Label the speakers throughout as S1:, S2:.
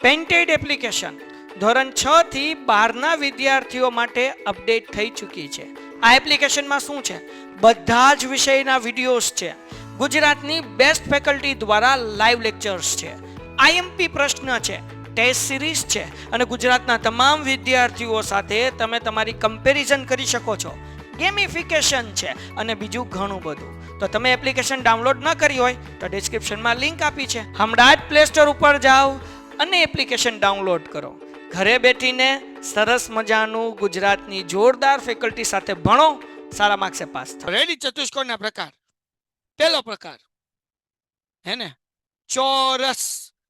S1: Painted application ધોરણ 6 થી 12ના વિદ્યાર્થીઓ માટે અપડેટ થઈ ચૂકી છે. આ એપ્લિકેશનમાં શું છે? બધા જ વિષયના વિડીયોઝ છે. ગુજરાતની બેસ્ટ ફેકલ્ટી દ્વારા લાઈવ લેક્ચર્સ છે. આઈએમપી પ્રશ્ન છે, ટેસ્ટ સિરીઝ છે અને ગુજરાતના તમામ વિદ્યાર્થીઓ સાથે તમે તમારી કમ્પેરિઝન કરી શકો છો. ગેમિફિકેશન છે અને બીજું ઘણું બધું. તો તમે એપ્લિકેશન ડાઉનલોડ ન કરી હોય તો ડિસ્ક્રિપ્શનમાં લિંક આપી છે. હમણાં જ પ્લે સ્ટોર ઉપર જાઓ અને એપ્લિકેશન ડાઉનલોડ કરો. ઘરે બેઠીને સરસ મજાનું ગુજરાતની જોરદાર ફેકલ્ટી સાથે ભણો, સારા માર્ક્સે પાસ થાઓ. રેડી? ચતુષ્કોણના પ્રકાર. પહેલો પ્રકાર હે ને, ચોરસ.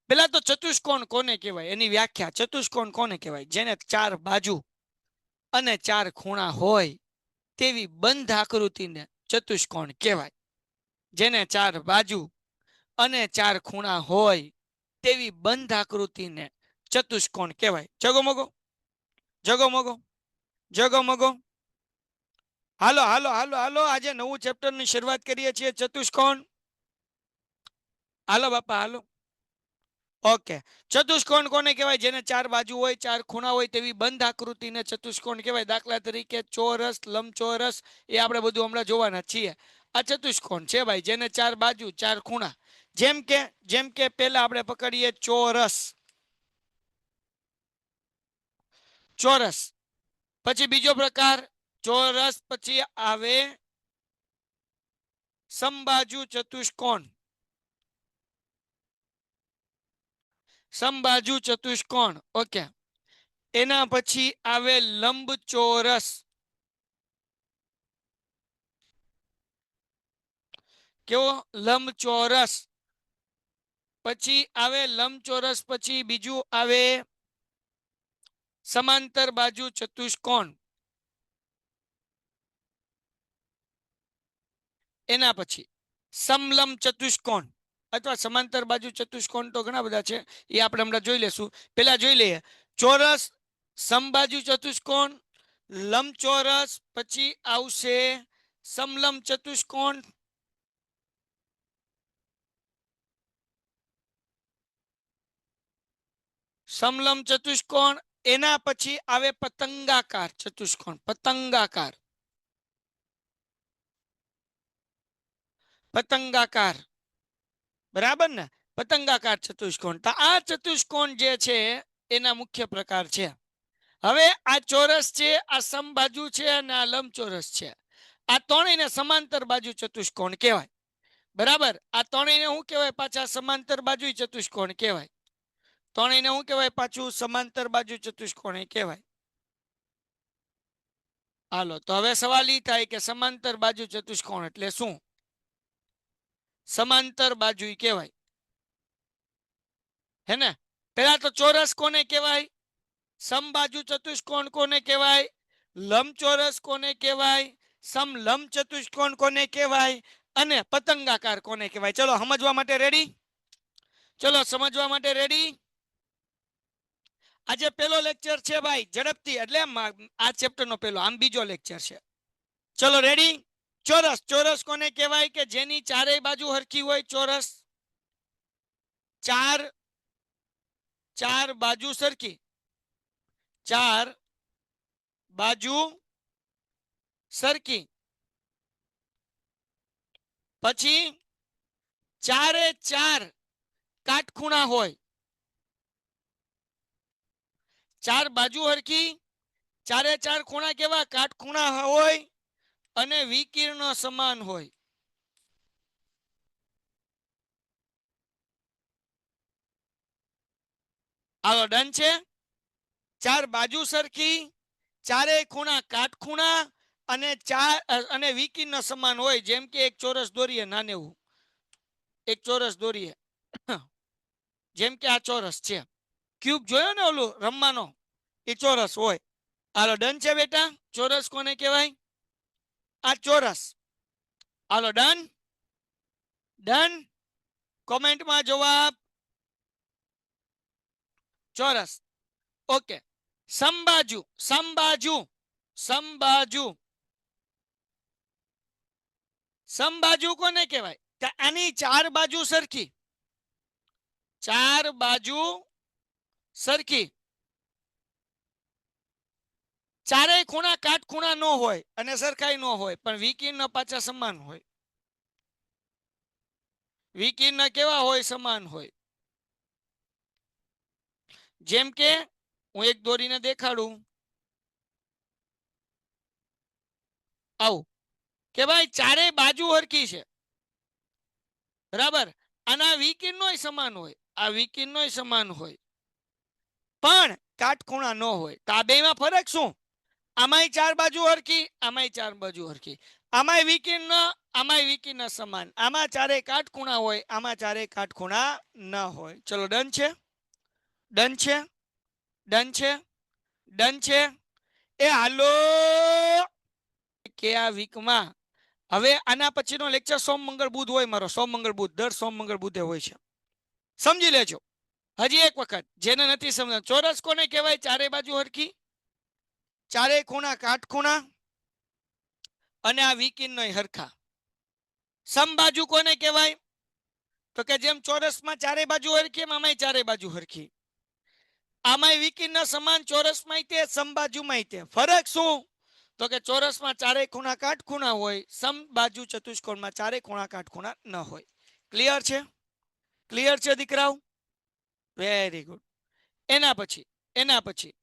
S1: પેલા તો ચતુષ્કોણ કોને કહેવાય એની વ્યાખ્યા. ચતુષ્કોણ કોને કહેવાય? જેને 4 બાજુ અને 4 ખૂણા હોય તેવી બંધ આકૃતિને ચતુષ્કોણ કહેવાય. જેને 4 બાજુ અને 4 ખૂણા હોય તેવી બંધ આકૃતિને ચતુષ્કોણ કહેવાય. જગો મગો, જગો મગો, જગો મગો. હાલો હાલો હાલો હાલો, આજે નવું ચેપ્ટરની શરૂઆત કરીએ છીએ, ચતુષ્કોણ. હાલો બાપા હાલો. ઓકે, ચતુષ્કોણ કોને કહેવાય? જેને 4 બાજુ હોય, 4 ખૂણા હોય તેવી બંધ આકૃતિને ચતુષ્કોણ કહેવાય. દાખલા તરીકે ચોરસ, લંબચોરસ, એ આપણે બધું હમણાં જોવાના છીએ. આ ચતુષ્કોણ છે ભાઈ, જેને 4 બાજુ 4 ખૂણા. જેમ કે પહેલા આપણે પકડીએ ચોરસ. ચોરસ પછી બીજો પ્રકાર ચોરસ, પછી આવે સમબાજુ ચતુષ્કોણ. સમબાજુ ચતુષ્કોણ, ઓકે. એના પછી આવે લંબચોરસ. કેવો? લંબચોરસ. પછી આવે લંબચોરસ, પછી બીજું આવે સમાંતર બાજુ ચતુષ્કોણ. એના પછી સમલંબ ચતુષ્કોણ અથવા સમાંતર બાજુ ચતુષ્કોણ તો ઘણા બધા છે, એ આપણે હમણાં જોઈ લેશું. પેલા જોઈ લઈએ ચોરસ, સમબાજુ ચતુષ્કોણ, લંબચોરસ, પછી આવશે સમલંબ ચતુષ્કોણ. સમલંબ ચતુષ્કોણ. એના પછી આવે પતંગાકાર ચતુષ્કોણ. પતંગાકાર, પતંગાકાર, બરાબર ને? પતંગાકાર ચતુષ્કોણ. તો આ ચતુષ્કોણ જે છે એના મુખ્ય પ્રકાર છે. હવે આ ચોરસ છે, આ સમબાજુ છે અને આ લંબચોરસ છે. આ ત્રણેયને સમાંતર બાજુ ચતુષ્કોણ કહેવાય. બરાબર? આ ત્રણેયને શું કહેવાય? પાછા સમાંતર બાજુ ચતુષ્કોણ કહેવાય. ત્રણેયને શું કહેવાય? પાછું સમાંતર બાજુ ચતુષ્કોણ કહેવાય. હાલો, તો હવે સવાલ એ થાય કે સમાંતર બાજુ ચતુષ્કોણ એટલે શું? સમાંતર બાજુ કહેવાય, હે ને? પેલા તો ચોરસ કોને કહેવાય? સમબાજુ ચતુષ્કોણ કોને કહેવાય? લંબચોરસ કોને કહેવાય? સમલંબ ચતુષ્કોણ કોને કહેવાય? અને પતંગાકાર કોને કહેવાય? ચલો સમજવા માટે રેડી? ચલો સમજવા માટે રેડી? આજે પેલો લેક્ચર છે ભાઈ, ઝડપથી. એટલે આ ચેપ્ટરનો પેલો, આમ બીજો લેક્ચર છે. ચલો રેડી? ચોરસ. ચોરસ કોને કહેવાય? કે જેની ચારેય બાજુ હરખી હોય. ચોરસ. ચાર બાજુ સરખી. ચાર બાજુ સરખી. પછી ચારે ચાર કાટખૂણા હોય. ચાર બાજુ હરખી, ચારે ચાર ખૂણા કેવા? કાટખૂણા હોય અને વિકીર્ણ સમાન હોય. હાલો, ડન છે? ચાર બાજુ સરખી, ચારે ખૂણા કાટખૂણા અને વિકીર્ણ સમાન હોય. જેમ કે એક ચોરસ દોરીએ, નાનેવું એક ચોરસ દોરીએ. જેમ કે આ ચોરસ છે. ક્યુબ જોયો ને ઓલું રમવાનો? એ ચોરસ હોય. હાલો, ડન છે બેટા? ચોરસ કોને કહેવાય? આ ચોરસ. હાલો, ડન? ડન? કોમેન્ટમાં જવાબ ચોરસ. ઓકે. સમબાજુ. સમબાજુ. સમબાજુ. સમબાજુ કોને કહેવાય? આની ચાર બાજુ સરખી. ચાર બાજુ સરખી, ચારેય ખૂણા કાટખૂણા ન હોય અને સરખાઈ ન હોય, પણ વિકીર્ણ પાછા સમાન હોય. વિકીર્ણ કેવા હોય? સમાન હોય. જેમ કે હું એક દોરીને દેખાડું, આવું કે ભાઈ ચારેય બાજુ હરખી છે, બરાબર. આના વિકીર્ણોય સમાન હોય, આ વિકીર્ણોય સમાન હોય, પણ કાટખૂણા ન હોય. તો આ બેમાં ફરક શું? આમાંય ચાર બાજુ હરખી, આમાંય ચાર બાજુ હરખી, આમાંય વિકીર્ણ, આમાંય વિકીર્ણ સમાન, આમાં ચારે કાટખૂણા હોય, આમાં ચારે કાટખૂણા ન હોય. ચલો ડન છે, ડન છે, ડન છે, ડન છે. એ હાલો કે આ વીકમાં હવે આના પછીનો લેક્ચર સોમ મંગળ બુધ હોય મારો, સોમ મંગળ બુધ, દર સોમ મંગળ બુધે હોય છે. સમજી લેજો. હજી એક વખત જેને નથી સમજ, ચોરસ કોને કહેવાય? ચારે બાજુ હરખી, ચારે ખૂણા કાટખૂણા અને આ વિકીર્ણ હરખા. સમબાજુ કોને કહેવાય? તો કે જેમ ચોરસમાં ચારે બાજુ હરખી, એમ આમાંય ચારે બાજુ હરખી, આમાંય વિકીર્ણ સમાન, ચોરસમાં તે સમબાજુમાં તે. ફરક શું? તો કે ચોરસમાં ચારે ખૂણા કાટખૂણા હોય, સમબાજુ ચતુષ્કોણમાં ચારે ખૂણા કાટખૂણા ન હોય. ક્લિયર છે? ક્લિયર છે દીકરાઓ? Very good. એના પછી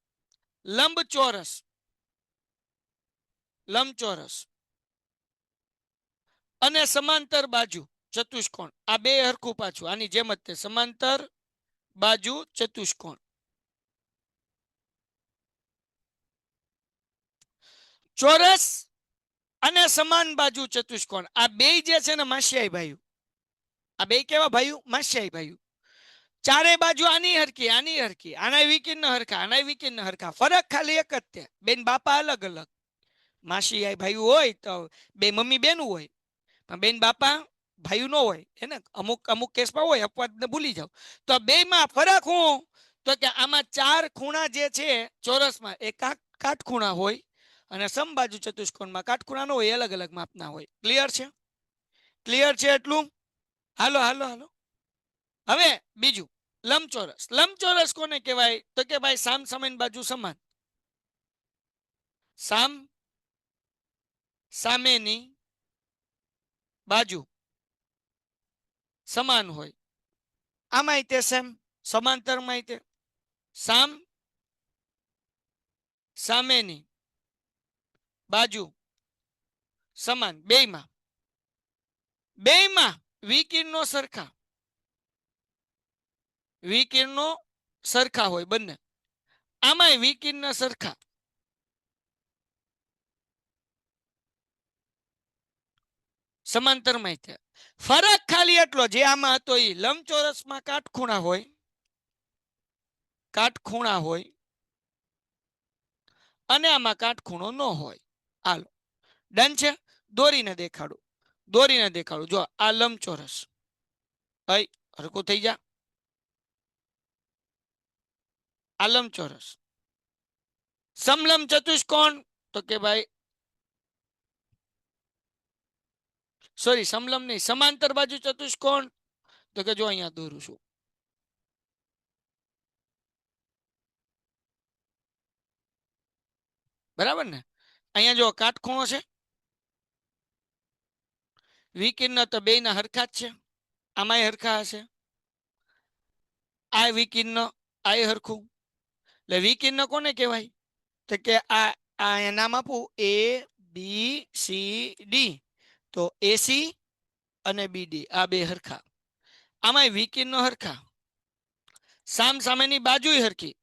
S1: લંબચોરસ, લંબચોરસ અને સમાંતર બાજુ ચતુષ્કોણ, આ બે હરખું પાછું આની જેમ જ તે, સમાંતર બાજુ ચતુષ્કોણ. ચોરસ અને સમાન બાજુ ચતુષ્કોણ, આ બે જે છે ને માસ્યાઈ ભાઈ, આ બે કેવા ભાઈ? માસ્યાઈ ભાઈ. ચારે બાજુ આની હરખી, આની હરખી, આના વિકીર્ણ હરખા, આના વિકીર્ણ હરખા. ફરક ખાલી એક જ તે, બેન બાપા અલગ અલગ. માસી ભાઈ હોય તો બે મમ્મી બેનું હોય, પણ બેન બાપા ભાઈ ન હોય, એને અમુક અમુક કેસમાં હોય, અપવાદને ભૂલી જાવ. તો બે માં ફરક હું? તો કે આમાં ચાર ખૂણા જે છે ચોરસમાં એ કાટખૂણા હોય, અને સમબાજુ ચતુષ્કોણમાં કાટખૂણા ન હોય, અલગ અલગ માપના હોય. ક્લિયર છે? ક્લિયર છે એટલું? હાલો હાલો હાલો. હવે બીજું લંબચોરસ. લંબચોરસ કોને કહેવાય? તો કે ભાઈ સામ સામેની બાજુ સમાન, સામ સામેની બાજુ સમાન હોય, આમાંય તે સેમ, સમાંતરમાંય તે સામ સામેની બાજુ સમાન, બેયમાં, બેયમાં વિકીર્ણો સરખા, વિકીર્ણો સરખા હોય બંને, આમાંય વિકીર્ણ સરખા, સમાંતરમાં તે. ફરક ખાલી એટલો જે આમાં હતો, એ લંબચોરસમાં કાટખૂણા હોય, કાટખૂણા હોય, અને આમાં કાટખૂણો ન હોય. હાલો ડન છે? દોરીને દેખાડું, દોરીને દેખાડું. જો આ લંબચોરસ, ભાઈ હરકું થઈ જા, આ લંબચોરસ. સમલંબ ચતુષ્કોણ, તો કે ભાઈ સોરી સમલંબ નહીં, સમાંતર બાજુ ચતુષ્કોણ, તો કે જો અહીંયા દોરું છું, બરાબર ને? અહીંયા જો કાટખૂણો છે, વિકીર્ણ તો બે ના હરખા જ છે, આમાંય હરખા હશે, આ વિકીર્ણ આ હરખું. એટલે વિકીર્ણ કોને કહેવાય? તો કે આ નામ આપું એ બી સી ડી, તો એસી અને બીડી આ બે હરખા, આમાંય વિકીર્ણ હરખા, સામ સામેની બાજુ હરખી,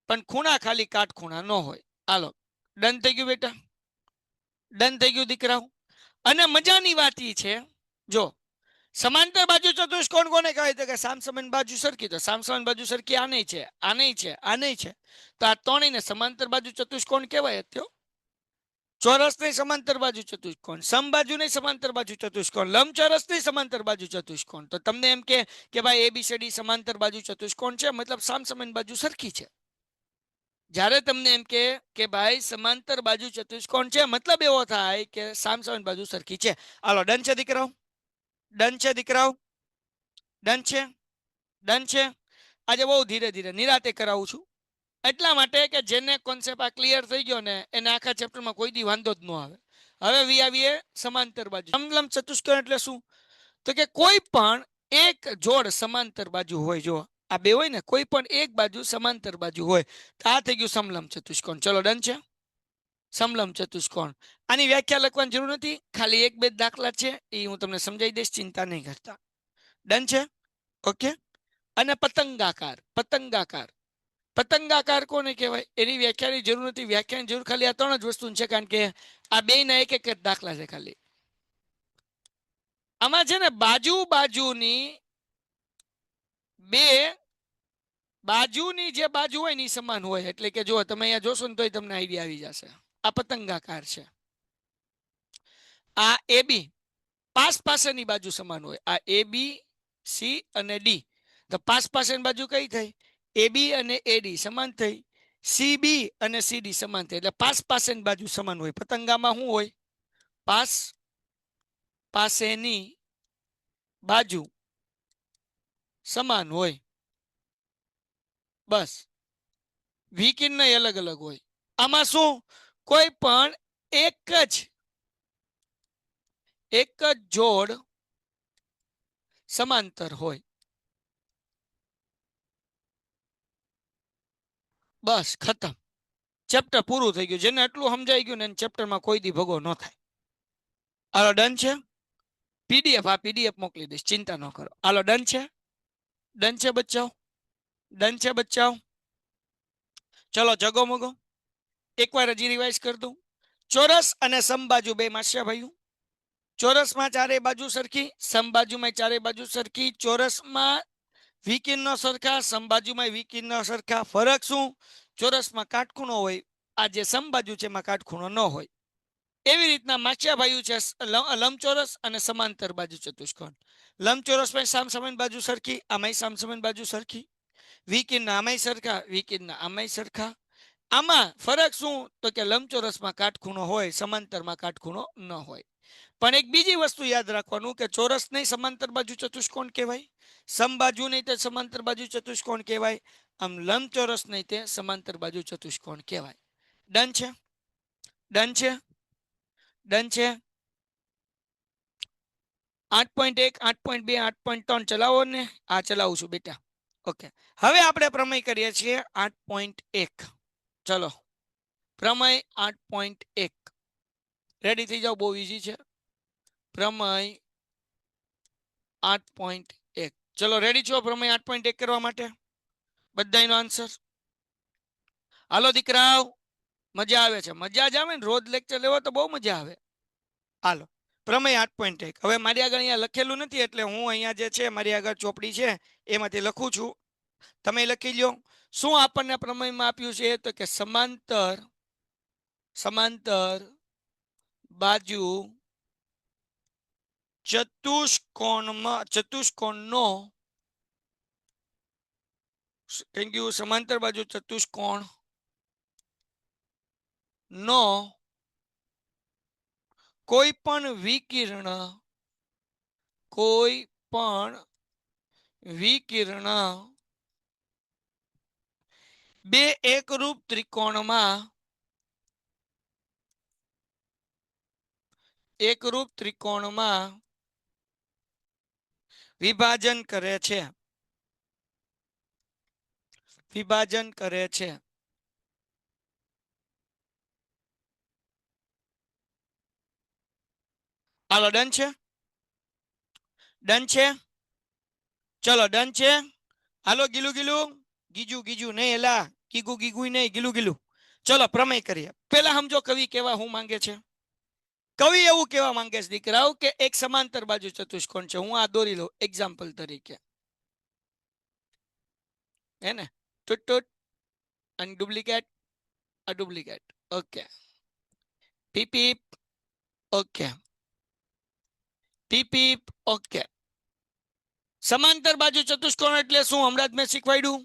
S1: પણ ખૂણા ખાલી કાટખૂણા ન હોય. હાલો ડન થઈ ગયું બેટા? ડન થઈ ગયું દીકરાઓ? અને મજાની વાત એ છે, જો સમાંતર બાજુ ચતુષ્કોણ કોને કહેવાય? તો કે સામસામેની બાજુ સરખી, તો સામસામેની બાજુ સરખી આ નહીં છે, આ નહીં છે, આ નહીં છે, તો આ ત્રણેયને સમાંતર બાજુ ચતુષ્કોણ કહેવાય. અત્યો ચોરસ નહીં સમાંતર બાજુ ચતુષ્કોણ, સમબાજુ નહીં સમાંતર બાજુ ચતુષ્કોણ, લંબચોરસ નહીં સમાંતર બાજુ ચતુષ્કોણ. તો તમને એમ કે ભાઈ એબીસીડી સમાંતર બાજુ ચતુષ્કોણ છે, મતલબ સામસામેની બાજુ સરખી છે. જ્યારે તમને એમ કે ભાઈ સમાંતર બાજુ ચતુષ્કોણ છે, મતલબ એવો થાય કે સામસામેની બાજુ સરખી છે. હાલો ડન છે દીકરાઓ? ડન છે દીકરાઓ? ડન છે? ડન છે? આજે બહુ ધીરે ધીરે નિરાતે કરાવું છું, એટલા માટે કે જેને કોન્સેપ્ટ આ ક્લિયર થઈ ગયો ને એને આખા ચેપ્ટરમાં કોઈ દી વાંધો જ ન આવે. હવે વી આવીએ સમાંતર બાજુ. સમલંબ ચતુષ્કોણ એટલે શું? તો કે કોઈ પણ એક જોડ સમાંતર બાજુ હોય. જો આ બે હોય ને, કોઈ પણ એક બાજુ સમાંતર બાજુ હોય તો આ થઈ ગયું સમલંબ ચતુષ્કોણ. ચલો ડન છે. સમલંબ ચતુષ્કોણ. આની વ્યાખ્યા લખવાની જરૂર નથી, ખાલી એક બે દાખલા છે એ હું તમને સમજાવી દઈશ, ચિંતા નહીં કરતા. ડન છે. ઓકે. અને પતંગાકાર. પતંગાકાર પતંગાકાર કોને કહેવાય એની વ્યાખ્યાની જરૂર નથી. વ્યાખ્યાની જરૂર ખાલી આ ત્રણ જ વસ્તુની છે, કારણ કે આ બે ના એક એક દાખલા છે ખાલી. આમાં છે ને બાજુની બે બાજુની જે બાજુ હોય ને એ સમાન હોય. એટલે કે જો તમે અહીંયા જોશો ને તોય તમને આઈડિયા આવી જશે. આ પતંગાકાર છે. આ એ બી પાસેની બાજુ સમાન હોય. આ એ બી સી અને ડી, તો પાસેની બાજુ કઈ થઈ? એ બી અને એડી સમાન થઈ. સી બી અને સીડી સમાન થઈ. એટલે પાસેની બાજુ સમાન હોય. પતંગામાં શું હોય? પાસેની બાજુ સમાન હોય, બસ. વિકિરણ અલગ અલગ હોય. આમાં શું? કોઈ પણ એક જ જોડ સમાંતર હોય, બસ ખતમ. ચેપ્ટર પૂરું થઈ ગયું. જેને એટલું સમજાઈ ગયું ને ચેપ્ટરમાં કોઈ દી ભગો ન થાય. હાલો ડન છે. પીડીએફ આ પીડીએફ મોકલી દઈશ, ચિંતા ન કરો. હાલો ડન છે. ડન છે બચ્ચાઓ? ડન છે બચ્ચાઓ? ચલો જગો મગો એકવાર હજી રિવાઇઝ કરી દઉં. ચોરસ અને સમબાજુ બે માસ્યા ભાઈઓ. ચોરસમાં ચારે બાજુ સરખી, સમબાજુમાં ચારે બાજુ સરખી. ચોરસમાં વિકિરણ સરખા, સમબાજુમાં વિકિરણ સરખા. ફરક શું? ચોરસમાં કાટખૂણો હોય, આ જે સમબાજુ છે એમાં કાટખૂણો ન હોય. એવી રીતના માસ્યા ભાઈઓ છે લંબચોરસ અને સમાંતર બાજુ ચતુષ્કોણ. લંબચોરસમાં સામસામેની બાજુ સરખી, આમાંય સામસામેની બાજુ સરખી. વિકિરણ આમાંય સરખા, વિકિરણ આમાંય સરખા. આમાં ફરક શું? તો કે લંબચોરસમાં કાટખૂણો હોય, સમાંતરમાં કાટખૂણો ન હોય. પણ એક બીજી વસ્તુ યાદ રાખવાનું કે ચોરસ નહીં સમાંતર બાજુ ચતુષ્કોણ કહેવાય, સમબાજુ નહીં તે સમાંતર બાજુ ચતુષ્કોણ કહેવાય, આમ લંબચોરસ નહીં તે સમાંતર બાજુ ચતુષ્કોણ કહેવાય. ડન છે. ડન છે. ડન છે. 8.1 8.2 8.3 ચલાવો ને. આ ચલાવું છું બેટા. ઓકે. હવે આપણે પ્રમેય કરીએ છીએ 8.1. ચલો પ્રમેય 8.1 રેડી થઈ જાઓ. બહુ ઈઝી છે. પ્રમેય 8.1. ચલો રેડી છો પ્રમેય 8.1 કરવા માટે? બધાનો આન્સર હાલો દીકરાઓ. મજા આવે છે? મજા જ આવે ને, રોજ લેક્ચર લેવો તો બહુ મજા આવે. હાલો પ્રમેય 8.1. હવે મારી આગળ અહીંયા લખેલું નથી એટલે હું અહીંયા જે છે મારી આગળ ચોપડી છે એમાંથી લખું છું, તમે લખી લ્યો. શું આપણને પ્રમેયમાં આપ્યું છે? તો કે સમાંતર બાજુ ચતુષ્કોણનો થેન્ક યુ. સમાંતર બાજુ ચતુષ્કોણ નો કોઈ પણ વિકિરણ બે એકરૂપ ત્રિકોણમાં વિભાજન કરે છે. હાલો ડન છે. ડન છે. ચલો ડન છે. હાલો ગીજુ નહીં, એલા ગીગુ નહીં, ગીલું. ચલો પ્રમેય કરીએ. પેલા સમજો કવિ કેવા હું માંગે છે. કવિ એવું કેવા માંગે છે દીકરાઓ કે એક સમાંતર બાજુ ચતુષ્કોણ છે. હું આ દોરી લઉં એક્ઝામ્પલ તરીકે, હે ને? ટૂટ અને ડુપ્લિકેટ, આ ડુપ્લિકેટ. ઓકે. પીપીપ. ઓકે. પીપીપ. ઓકે. સમાંતર બાજુ ચતુષ્કોણ એટલે શું? હમણાં જ મેં શીખવાડ્યું.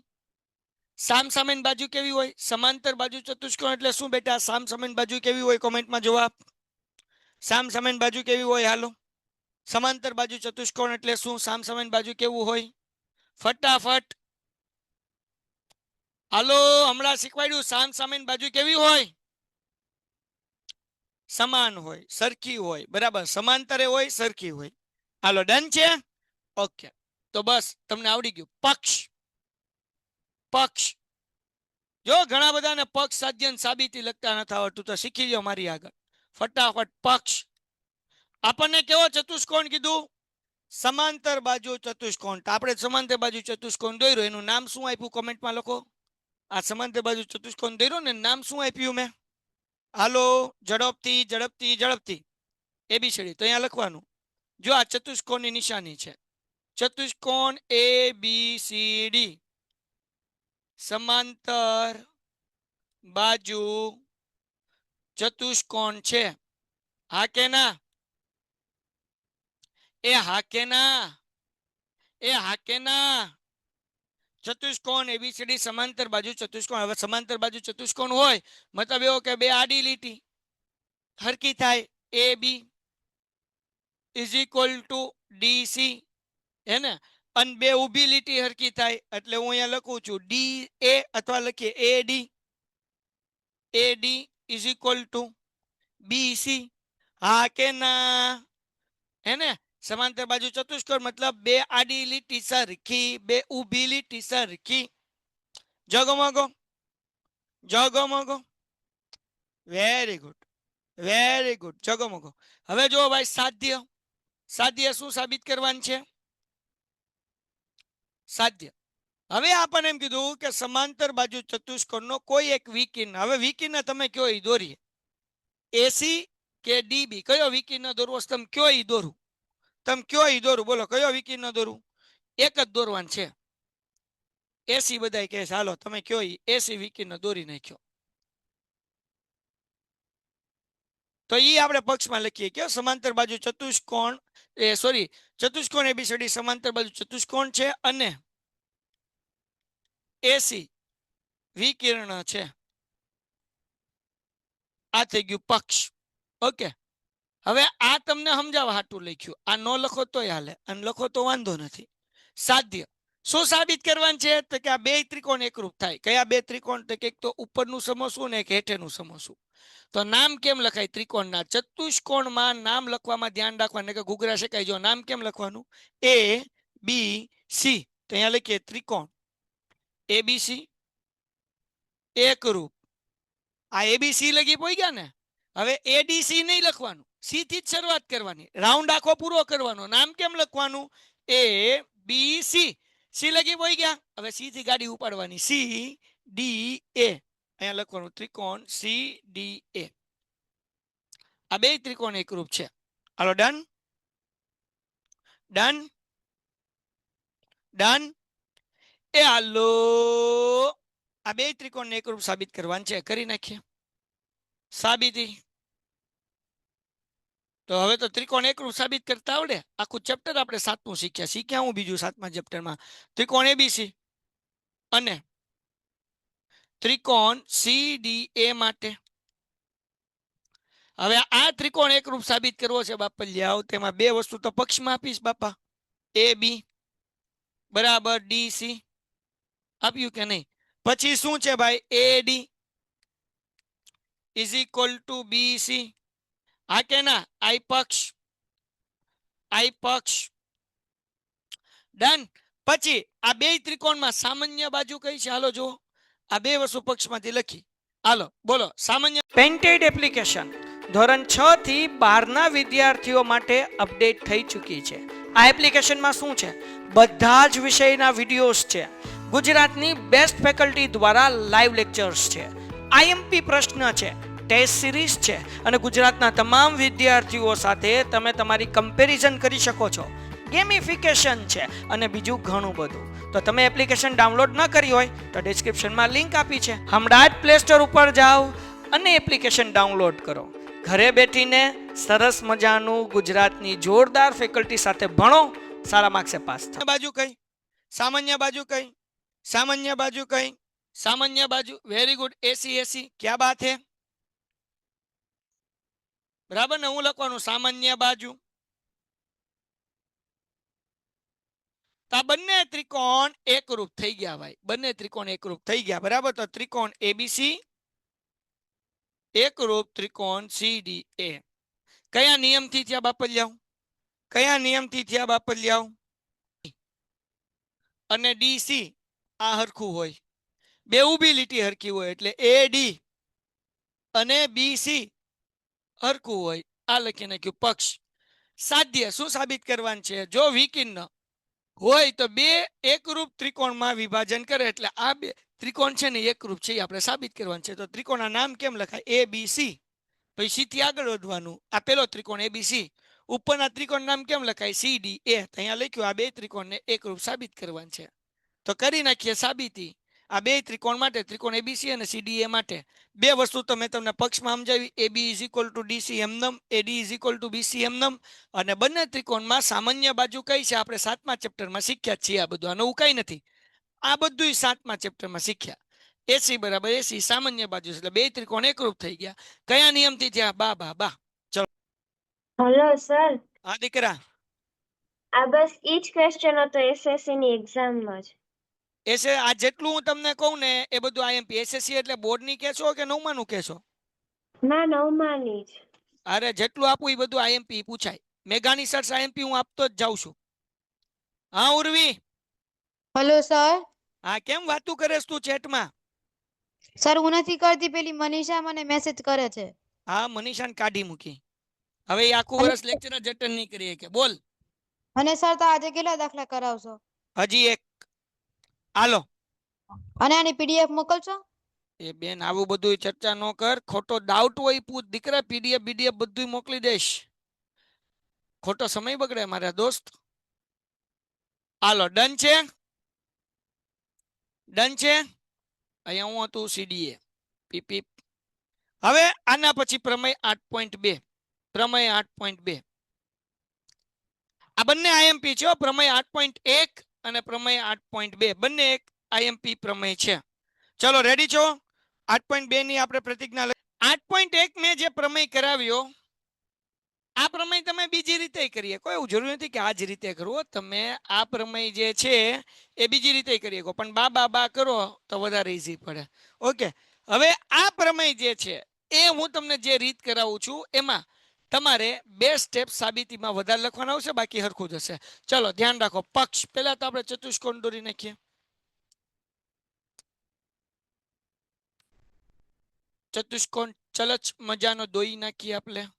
S1: સામસામેની બાજુ કેવી હોય? સમાંતર બાજુ ચતુષ્કોણ એટલે શું બેટા? સામસામેની બાજુ કેવી હોય? કોમેન્ટમાં જવાબ. સામસામેની બાજુ કેવી હોય? હાલો. સમાંતર બાજુ ચતુષ્કોણ એટલે શું? સામસામેની બાજુ કેવું હોય? ફટાફટ. હાલો, હમણાં શીખવાડ્યું સામ સામેની બાજુ કેવી હોય? સમાન હોય, સરખી હોય, બરાબર. સમાંતરે હોય, સરખી હોય. હાલો, ડન છે? ઓકે, તો બસ તમને આવડી ગયું. પક્ષ, પક્ષ. જો ઘણા બધાને પક્ષ સાધ્ય સાબિતી લખતા નથી આવડતું, તો શીખી લો મારી આગળ ફટાફટ. પક્ષ આપણને કેવો ચતુષ્કોણ કીધું? સમાંતર બાજુ ચતુષ્કોણ. આપણે સમાંતર બાજુ ચતુષ્કોણ દોર્યો, એનું નામ શું આપ્યું? કોમેન્ટમાં લખો. આ સમાંતર બાજુ ચતુષ્કોણ દોર્યો ને, નામ શું આપ્યું મેં? હાલો, ઝડપથી ઝડપથી ઝડપથી. એબીસીડી તો અહીંયા લખવાનું. જો આ ચતુષ્કોણની નિશાની છે, ચતુષ્કોણ એ બી સી ડી, સમાંતર બાજુ ચતુષ્કોણ છે. હા કે ના? એ હા કે ના? એ હા કે ના? ચતુષ્કોણ એબીસીડી સમાંતર બાજુ ચતુષ્કોણ. હવે સમાંતર બાજુ ચતુષ્કોણ હોય મતલબ એવો કે બે આડી લીટી હરકી થાય. A B is equal to DC, હે ને? અને બે ઊભી લીટી હરકી થાય એટલે હું અહીંયા લખું છું ડી એ, અથવા લખીએ A D. A D is equal to BC. હા કે ના? હે ને? સમાંતર બાજુ ચતુષ્કોણ મતલબ બે આડી લીટી સરખી, બે ઊભી લીટી સરખી. જગમગો, જગમગો. Very good, very good. જગમગો. હવે જો ભાઈ સાધ્ય, સાધ્ય શું સાબિત કરવાનું છે? સાધ્ય. હવે આપણને એમ કીધું કે સમાંતર બાજુ ચતુષ્કોણનો કોઈ એક વિકિર્ણ. હવે વિકિર્ણ તમે કયો ઈ દોરીએ. એસી કે ડીબી, કયો વિકિર્ણ દોરવો? તમે કયો ઈ દોરું. તમે કયો ઈ દોરું, બોલો કયો વિકિર્ણ દોરું? એક જ દોરવાનું છે. એસી બધાય કહે છે, હાલો તમે કયો ઈ એસી વિકિર્ણ દોરી નાખ્યો. તો ઈ આપણે પક્ષમાં લખીએ કે સમાંતર બાજુ ચતુષ્કોણ, એ સોરી, ચતુષ્કોણ એબીસીડી સમાંતર બાજુ ચતુષ્કોણ છે અને એસી વિકિર્ણ છે. આ થઈ ગયું પક્ષ. ઓકે, હવે આ તમને સમજાવવા હાટું લખ્યું. આ ન લખો તોય હાલે, અને લખો તો વાંધો નથી. સાધ્ય શું સાબિત કરવાનું છે? તો કે આ બે ત્રિકોણ એકરૂપ થાય. કયા બે ત્રિકોણ? તો એક તો ઉપરનું સમોસું ને એક હેઠેનું સમોસું. તો નામ કેમ લખાય ત્રિકોણના? ચતુષ્કોણમાં નામ લખવામાં ધ્યાન રાખવાનું કે ઘૂઘરા શેકાય. જો નામ કેમ લખવાનું? એ બી સી. તો અહીંયા લખીએ ત્રિકોણ એબીસી એકરૂપ. આ એબીસી લગી પોઈ ગયા ને? હવે એડીસી નહીં લખવાનું, સી થી જ શરૂઆત કરવાની, રાઉન્ડ આખો પૂરો કરવાનો. નામ કેમ લખવાનું? એ બી સી. સી લગી પોઈ ગયા. હવે સી થી ગાડી ઉપાડવાની. સી ડી એ અહીંયા લખવાનું ત્રિકોણ સી ડી એ. આ બે ત્રિકોણ એકરૂપ છે. હાલો, ડન, ડન, ડન. એ હાલો, આ બે ત્રિકોણ એકરૂપ સાબિત કરવાનું છે. કરી નાખીએ સાબિતી. તો હવે તો ત્રિકોણ એકરૂપ સાબિત કરતા આવડે. આખું ચેપ્ટર આપણે સાતમું શીખ્યા. શીખ્યા હું બીજું સાતમા ચેપ્ટરમાં? ત્રિકોણ એબીસી અને ત્રિકોણ સીડીએ માટે. હવે આ ત્રિકોણ એકરૂપ સાબિત કરવો છે બાપા, લ્યાવ. તેમાં બે વસ્તુ તો પક્ષમાં આપીશ બાપા. એ બી બરાબર ડીસી આપ્યું કે નહીં? પછી શું છે ભાઈ? એડી ઇઝ ઇક્વલ ટુ બીસી. હા કે ના? આઈ પક્ષ, આઈ પક્ષ. ડન. પછી આ બે ત્રિકોણમાં સામાન્ય બાજુ કઈ છે? હાલો જો, આ બે વસ્તુ પક્ષમાંથી લખી. હાલો બોલો સામાન્ય. પેન્ટેડ એપ્લિકેશન ધોરણ 6 થી 12 વિદ્યાર્થીઓ માટે અપડેટ થઈ ચૂકી છે. આ એપ્લિકેશનમાં શું છે? બધા જ વિષયના વિડીયોઝ છે. ગુજરાતની બેસ્ટ ફેકલ્ટી દ્વારા લાઈવ લેક્ચર્સ છે. આઈએમપી પ્રશ્ન છે, ટેસ્ટ સિરીઝ છે, અને ગુજરાતના તમામ વિદ્યાર્થીઓ સાથે તમે તમારી કમ્પેરિઝન કરી શકો છો. ગેમિફિકેશન છે અને બીજું ઘણું બધું. તો તમે એપ્લિકેશન ડાઉનલોડ ન કરી હોય તો ડિસ્ક્રિપ્શનમાં લિંક આપી છે. હમણાં જ પ્લે સ્ટોર ઉપર જાઓ અને એપ્લિકેશન ડાઉનલોડ કરો. ઘરે બેઠીને સરસ મજાનું ગુજરાતની જોરદાર ફેકલ્ટી સાથે ભણો, સારા માર્ક્સે પાસ થાઓ. બાજુ કઈ? સામાન્ય બાજુ કઈ? સામાન્ય બાજુ કઈ? સામાન્ય બાજુ. Very good. AC AC. ક્યા બાત હે? બરાબર ને? હું લખવાનું સામાન્ય બાજુ. તો આ બંને ત્રિકોણ એકરૂપ થઈ ગયા ભાઈ, બંને ત્રિકોણ એકરૂપ થઈ ગયા બરાબર. તો ત્રિકોણ એબીસી એકરૂપ ત્રિકોણ સીડીએ કયા નિયમથી થયા બાપલિયાઓ? કયા નિયમથી થયા બાપલિયાઓ? અને ડીસી આ હરખું હોય, બે ઊભી લીટી હરખી હોય એટલે એડી અને બીસી હરખું હોય. આ લખી નાખ્યું પક્ષ. સાધ્ય શું સાબિત કરવાનું છે? જો વિકિર્ણ હોય તો બે એકરૂપ ત્રિકોણમાં વિભાજન કરે એટલે આ બે ત્રિકોણ છે ને એકરૂપ છે, આપણે સાબિત કરવાનું છે. તો ત્રિકોણના નામ કેમ લખાય? એ બી સી. પછી સી થી આગળ વધવાનું. આ પેલો ત્રિકોણ એબીસી. ઉપરના ત્રિકોણ નામ કેમ લખાય? સી ડી એ. અહીંયા લખ્યું આ બે ત્રિકોણને એકરૂપ સાબિત કરવાનું છે. તો કરી નાખીએ સાબિતી. આ બે ત્રિકોણ માટે, ત્રિકોણ એબીસી અને સીડીએ માટે બે વસ્તુ તો મેં તમને પક્ષમાં સમજાવી. AB is equal to DC એમનમ, AD is equal to BC એમનમ. અને બંને ત્રિકોણમાં સામાન્ય બાજુ કઈ છે આપણે 7મા ચેપ્ટરમાં શીખ્યા છીએ. આ બધું આનું કઈ નથી, આ બધું 7મા ચેપ્ટરમાં શીખ્યા. એસી બરાબર એસી સામાન્ય બાજુ, એટલે બે ત્રિકોણ એકરૂપ થઈ ગયા. કયા નિયમથી થયા? બા બા બા. ચલો.
S2: હેલો સર,
S1: હા દીકરા.
S2: આ બસ ઈ જ ક્વેશ્ચન હતો એસએસસી ની એક્ઝામમાં જ.
S1: એસે આ જેટલું હું તમને કહું ને એ બધું આઈએમપી. એસએસસી એટલે બોર્ડની કહેશો કે 9માનું કહેશો?
S2: ના, 9માની જ.
S1: અરે જેટલું આપું એ બધું આઈએમપી પૂછાય. મેઘાની સર આઈએમપી હું આપતો જ જાઉં છું. હા ઉર્વી.
S3: Hello sir.
S1: હા કેમ વાતું કરેસ તું ચેટમાં?
S3: સર હું નથી કરતી, પેલી મનીષા મને મેસેજ કરે છે.
S1: હા મનીષાને કાઢી મૂકી. હવે એ આખું વર્ષ લેક્ચર જ અટેન્ડ નહીં કરી કે. બોલ.
S3: અને સર તો આજે કેટલા દાખલા કરાવશો?
S1: હજી એક. હાલો.
S3: અને આની પીડીએફ મોકલશો?
S1: એ બેન આવું બધું ચર્ચા ન કર. ખોટો ડાઉટ હોય પૂછ દીકરા. પીડીએફ બીડીએફ બધું મોકલી દઈશ. ખોટો સમય બગડે મારા દોસ્ત. હાલો ડન છે? ડન છે? અહીંયા હું હતું સીડીએ પીપી. હવે આના પછી પ્રમેય 8.2. પ્રમેય 8.2 આ બંને આઈએમપી છે. પ્રમેય 8.1 અને પ્રમેય 8.2 બંને એક આઈએમપી પ્રમેય છે. ચલો રેડી છો? 8.2 ની આપણે પ્રતિજ્ઞા. 8.1 મેં જે પ્રમેય કરાવ્યો આ પ્રમેય તમે બીજી રીતે કરીએ. કોઈ એવું જરૂર નથી કે આ જ રીતે કરવો. તમે આ પ્રમેય જે છે એ બીજી રીતે કરી શકો, પણ બા બા બા કરો તો વધારે ઈઝી પડે. ઓકે. હવે આ પ્રમેય જે છે એ હું તમને જે રીત કરાવું છું એમાં તમારે બે સ્ટેપ સાબિતીમાં વધારે લખવાના આવશે, બાકી હરખું જ હશે. ચલો ધ્યાન રાખો. પક્ષ પહેલા તો આપણે ચતુષ્કોણ દોરી નાખીએ. ચતુષ્કોણ ચલચ મજાનો દોઈ નાખીએ આપણે.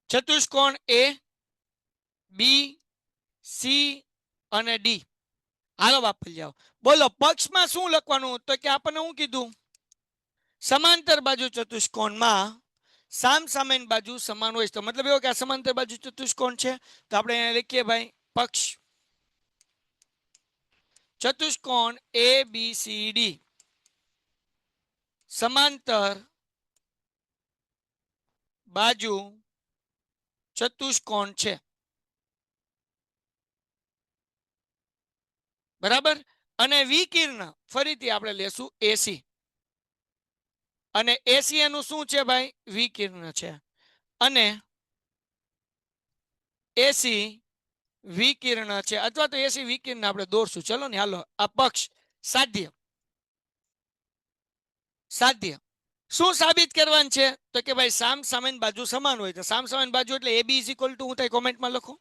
S1: ચતુષ્કોણ એ બી સી અને ડી. હાલો વાપરી જાઓ. બોલો પક્ષમાં શું લખવાનું? તો કે આપણને શું કીધું? સમાંતર બાજુ ચતુષ્કોણમાં સામ સામેની બાજુ સમાન હોય. તો મતલબ એવો કે આ સમાંતર બાજુ ચતુષ્કોણ છે તો આપણે અહીંયા લખીએ ભાઈ પક્ષ. ચતુષ્કોણ એ બી સી ડી સમાંતર બાજુ ચતુષ્કોણ છે. બરાબર. અને વિકિર્ણ ફરીથી આપણે લેશું એસી. અને એસી એનું શું છે ભાઈ? વિકિર્ણ છે. અને એસી વિકિર્ણ છે, અથવા તો એસી વિકિર્ણ આપણે દોરશું. ચલો ને હાલો. આ પક્ષ સાધ્ય. સાધ્ય શું સાબિત કરવાનું છે? તો કે ભાઈ સામ સામેની બાજુ સમાન હોય. તો સામ સામેની બાજુ એટલે એબી ઇઝ ઇક્વલ ટુ શું થાય? કોમેન્ટમાં લખો.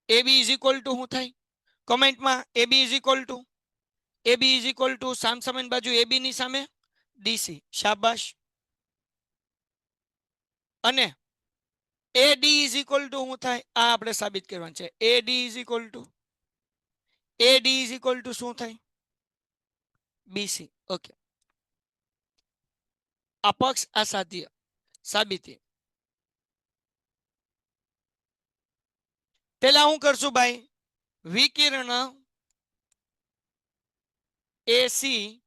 S1: એબી ઇઝ ઇક્વલ ટુ શું થાય? કોમેન્ટમાં AB is equal to. AB is equal to સામ સામેની બાજુ એબી ની સામે ડીસી. શાબાશ. અને એડી ઇઝ ઇક્વલ ટુ શું થાય? આ આપણે સાબિત કરવાનું છે. AD is equal to AD is equal to શું થાય? બીસી. ઓકે. અપક્ષ અસાધ્ય સાબિતી. પેલા હું કરશું ભાઈ? વિકિર્ણ એસી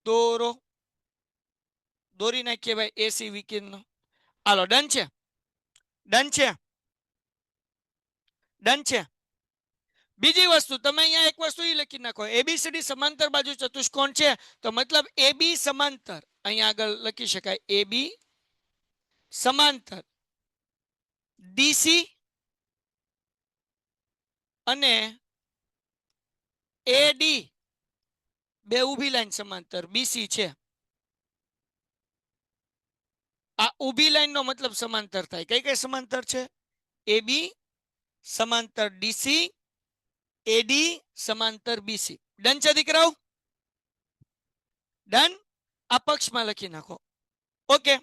S1: દોરો. દોરી નાખીએ ભાઈ એસી વિકિર્ણ. હાલો ડન છે? ડન છે? ડન છે? બીજી વસ્તુ તમે અહીંયા એક વસ્તુ એ લખી નાખો, એબીસીડી સમાંતર બાજુ ચતુષ્કોણ છે તો મતલબ એબી સમાંતર, અહીંયા આગળ લખી શકાય એબી સમાંતર ડીસી અને એડી બે ઊભી લાઈન સમાંતર બીસી છે. આ ઊભી લાઈન નો મતલબ સમાંતર થાય. કઈ કઈ સમાંતર છે? એબી સમાંતર ડીસી, એડી સમાંતર બીસી. ડન છે દીકરાઓ? ડન. આ પક્ષમાં લખી નાખો. ઓકે,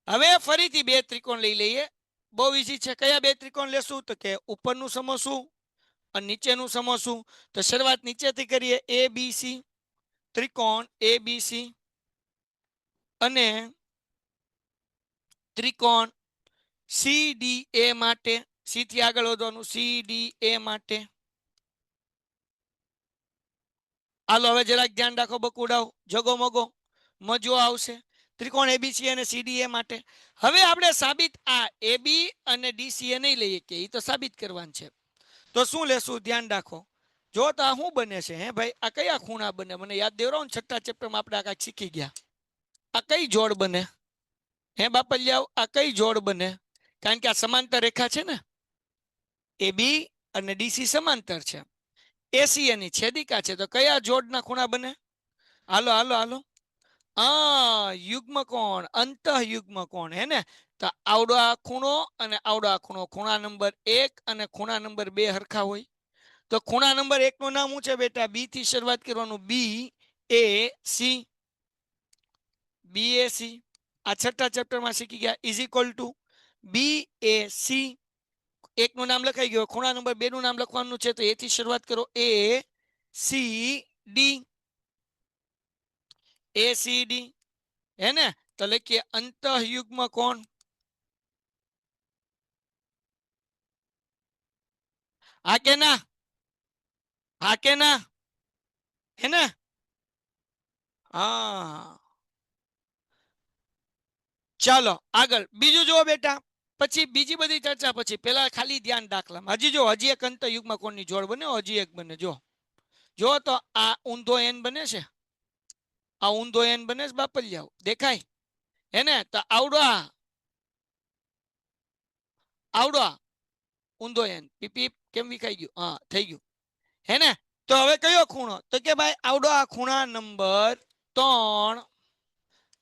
S1: હવે ફરીથી બે ત્રિકોણ લઈ લઈએ. બહુ ઈઝી છે. કયા બે ત્રિકોણ લેશું? તો કે ઉપરનું સમોસું અને નીચેનું સમોસું. તો શરૂઆત નીચેથી કરીએ. એ બી સી ત્રિકોણ એ બી સી અને ત્રિકોણ સી ડી એ માટે, સી થી આગળ વધવાનું, સી ડી એ માટે. હાલો હવે જરાક ધ્યાન રાખો, બકુડાઓ જગો મગો મજો આવશે. ત્રિકોણ એબીસી અને સીડીએ માટે હવે આપણે સાબિત આ એબી અને ડીસીએ નહીં લઈએ કે એ તો સાબિત કરવાનું છે. તો શું લેશું? ધ્યાન રાખો. જો તો આ શું બને છે? હે ભાઈ, આ કયા ખૂણા બને? મને યાદ દેવરાવ ને, છઠ્ઠા ચેપ્ટરમાં આપણે આ કાંઈક શીખી ગયા. આ કઈ જોડ બને? હે બાપલિયાઓ, આ કઈ જોડ બને? કારણ કે આ સમાંતર રેખા છે ને, એબી અને ડીસી સમાંતર છે, એસી એની છેદિકા છે. તો કયા જોડના ખૂણા બને? હાલો હાલો હાલો. યુગ્મ કોણ, અંતઃ યુગ્મ કોણ, હે ને? તો આવડો આ ખૂણો અને આવડો આ ખૂણો, ખૂણા નંબર 1 અને ખૂણા નંબર 2 હરખા હોય. તો ખૂણા નંબર 1 નું નામ શું છે બેટા? બી થી શરૂઆત કરવાનું, બી A C, B A C. આ છઠ્ઠા ચેપ્ટરમાં શીખી ગયા. Is equal to B A C. 1 નું નામ લખાઈ ગયું. ખૂણા નંબર 2 નું નામ લખવાનું છે, તો એ થી શરૂઆત કરો, એ સી ડી, એસીડી, હે ને? તો લખીએ અંતઃયુગ્મ કોણ. હા કે ના? હા કે ના? હે ને? હા, ચાલો આગળ બીજું જુઓ બેટા. પછી બીજી બધી ચર્ચા પછી, પેલા ખાલી ધ્યાન દાખલા. હજી જો, હજી એક અંતઃયુગ્મ કોણની જોડ બને, હજી એક બને. જો જો તો આ ઊંધો એન બને છે, આ ઊંધો એન બને છે બાપલિયાઓ, દેખાય હે ને? તો આવડો આવડો ઊંધો એન, પીપી કેમ વિખાઈ ગયું? હા, થઈ ગયું, હે ને? તો હવે કયો ખૂણો? તો કે ભાઈ આવડો આ ખૂણા નંબર 3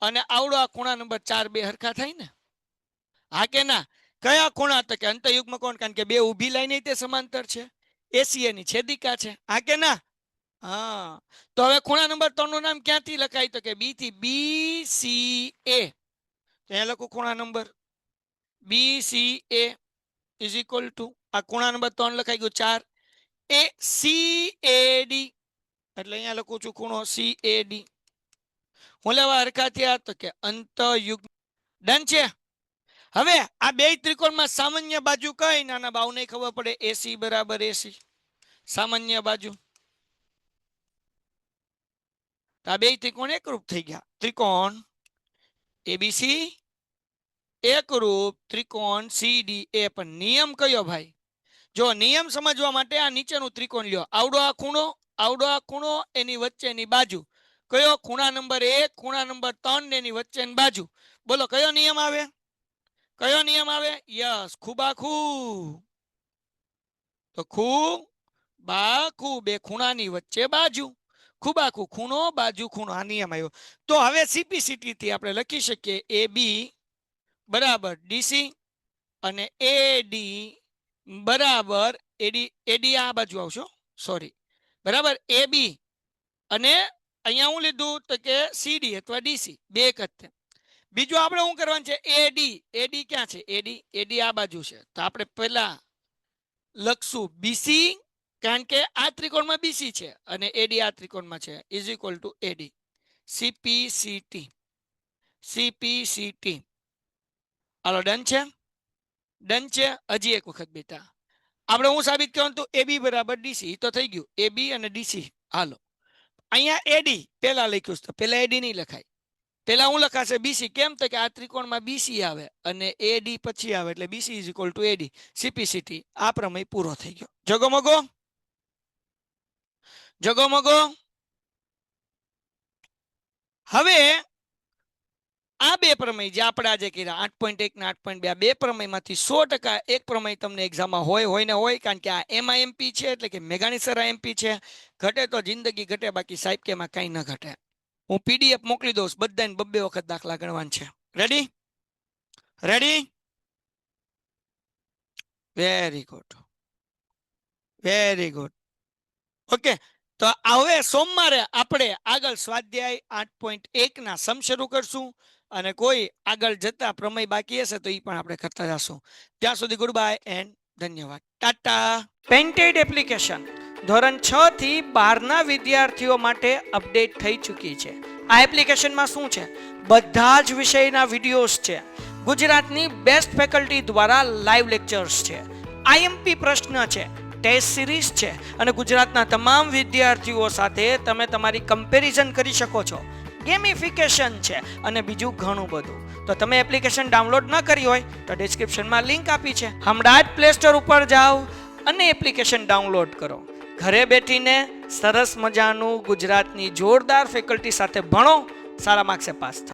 S1: અને આવડો આ ખૂણા નંબર 4 બે હરખા થાય ને? હા કે ના? કયા ખૂણા? તો કે અંતઃયુગ્મ કોણ, કારણ કે બે ઊભી લાઈન તે સમાંતર છે, એસી એની છેદિકા છે. હા કે ના? હા. તો હવે ખૂણા નંબર 3 નું નામ ક્યાંથી લખાય? તો કે બી થી બી સી એ. ત્યાં લખું ખૂણા નંબર B C A is equal to આ ખૂણા નંબર 3 લખાઈ ગયું 4 એ સી એ ડી, એટલે અહીંયા લખું છું ખૂણો સી એ ડી. હું લેવા હરખા થયા? તો કે અંતઃયુગ્મ. ડન છે. હવે આ બે ત્રિકોણમાં સામાન્ય બાજુ કઈ? નાના બાવને ખબર પડે, એસી બરાબર એસી સામાન્ય બાજુ. આ બે ત્રિકોણ એકરૂપ થઈ ગયા. ત્રિકોણ એબીસી એકરૂપ ત્રિકોણ સીડી એ. પણ નિયમ કયો ભાઈ? જો નિયમ સમજવા માટે આ નીચેનું ત્રિકોણ લ્યો. આવડો આ ખૂણો, આવડો આ ખૂણો, એની વચ્ચેની બાજુ. કયો? ખૂણા નંબર 1, ખૂણા નંબર 3 ને એની વચ્ચેની બાજુ. બોલો કયો નિયમ આવે? કયો નિયમ આવે? યસ, ખૂબાખૂ. તો ખૂબાખૂ, બે ખૂણાની વચ્ચે બાજુ. ખૂબાખૂ, ખૂણો બાજુ ખૂણો, આ નિયમ આવ્યો. તો હવે સીપીસીટી થી આપણે લખી શકીએ એ બી બરાબર ડીસી અને એડી બરાબર એડી. એડી આ બાજુ આવશો, સોરી, બરાબર એ બી અને અહીંયા હું લીધું તો કે સીડી અથવા ડીસી, બે એક જ છે. બીજું આપણે શું કરવાનું છે? એડી. એડી ક્યાં છે? એડી, એડી આ બાજુ છે. તો આપણે પહેલા લખશું બીસી, કારણ કે આ ત્રિકોણમાં બીસી છે અને એડી આ ત્રિકોણમાં છે, is equal to AD. CPCT, CPCT. હાલો ડન છે? ડન છે. હજી એક વખત બેટા આપણે હું સાબિત કરવાનું તો એબી બરાબર ડીસી, તો થઈ ગયું એબી અને ડીસી. હાલો અહીંયા એડી પેલા લખ્યું તો પેલા એડી નહીં લખાય, પેલા હું લખાશે બીસી. કેમ? તો કે આ ત્રિકોણમાં બીસી આવે અને એડી પછી આવે, એટલે BC is equal to AD. CPCT. આ પ્રમેય પૂરો થઈ ગયો. જગો મગો જગોમગો. હવે આ બે પ્રમેય જે આપણે આજે કર્યા 8.1 ને 8.2 બે પ્રમેયમાંથી 100% એક પ્રમેય તમને એક્ઝામમાં હોય ને હોય, કારણ કે આ એમઆઈએમપી છે એટલે કે મેઘાણી સર એમપી છે. ઘટે તો જિંદગી ઘટે, બાકી સાહેબ કે એમાં કંઈ ન ઘટે. હું પીડીએફ મોકલી દઉં, બધાને બબ્બે વખત દાખલા ગણવાના છે. Ready? Ready? Very good, very good. Okay, તો હવે સોમવારે આપણે આગળ સ્વાધ્યાય 8.1 ના સમ શરૂ કરશું, અને કોઈ આગળ જતા પ્રમેય બાકી હશે તો એ પણ આપણે કરતા જશું. ત્યાં સુધી ગુડ બાય એન્ડ ધન્યવાદ. ટાટા. પેન્ટેડ એપ્લિકેશન ધોરણ 6 થી 12 ના વિદ્યાર્થીઓ માટે અપડેટ થઈ ચૂકી છે. આ એપ્લિકેશનમાં શું છે? બધા જ વિષયના વિડીયોઝ છે. ગુજરાતની બેસ્ટ ફેકલ્ટી દ્વારા લાઈવ લેક્ચર્સ છે. આઈએમપી પ્રશ્ન છે, ટેસ્ટ સિરીઝ છે, અને ગુજરાતના તમામ વિદ્યાર્થીઓ સાથે તમે તમારી કમ્પેરિઝન કરી શકો છો. ગેમિફિકેશન છે અને બીજું ઘણું બધું. તો તમે એપ્લિકેશન ડાઉનલોડ ન કરી હોય તો ડિસ્ક્રિપ્શનમાં લિંક આપી છે, હમણાં જ પ્લે સ્ટોર ઉપર જાઓ અને એપ્લિકેશન ડાઉનલોડ કરો. ઘરે બેઠીને સરસ મજાનું ગુજરાતની જોરદાર ફેકલ્ટી સાથે ભણો, સારા માર્ક્સે પાસ થાઓ.